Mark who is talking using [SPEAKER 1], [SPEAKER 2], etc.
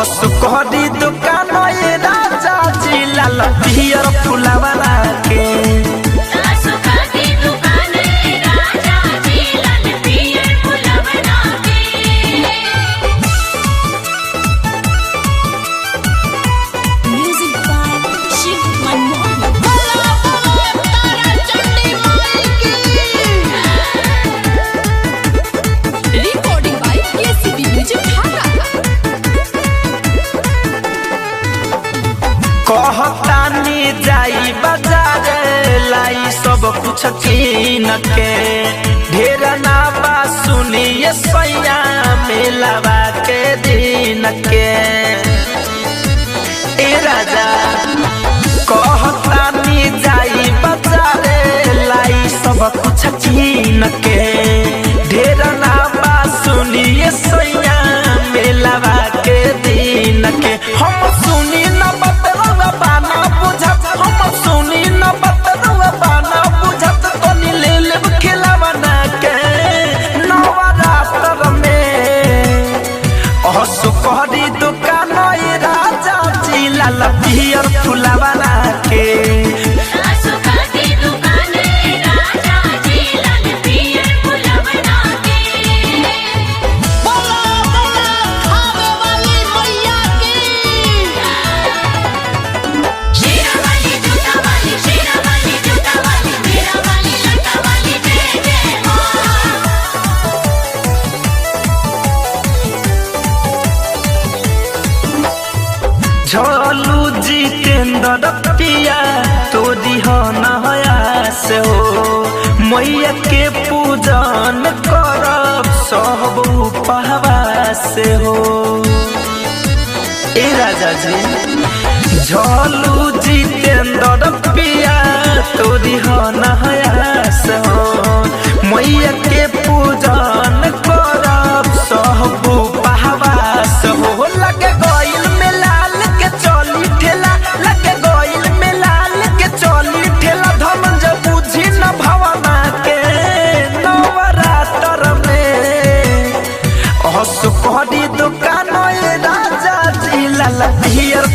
[SPEAKER 1] सुखरी दुकान राजा जी लाल पियर फुलावना के कहतानी जाई बाजार लाई सब कुछ कीन के ढेर ना बा सुनिए सैया मेलावा के दिन के ए राजा कहतानी जाई बाजार लाई सब कुछ कीन के ढेर ना बा सुनिए सैया मेलावा के दिन के हम सुनी न बाना बुझत हम सुनी न बतरवा बाना बुझत तनी ले लेब खिलावना के नवरात्र में सुखरी दुकान राजा जी लाल पियर फुलावना के झोलू जितेंद्र पिया तोरी हो नया से हो मैया के पूजन करब सब उपवास से हो ए राजा जी झोलू जितेंद्र पिया तोरी हो नया से हो मैया के पूजन करब सब उपवास हो लगे गइल में लाल के चली ठेला लगे गइल में लाल के चली ठेला धन जब बुझी न भवना के नवरात्र में सुखरी दुकान राजा जी लाल पियर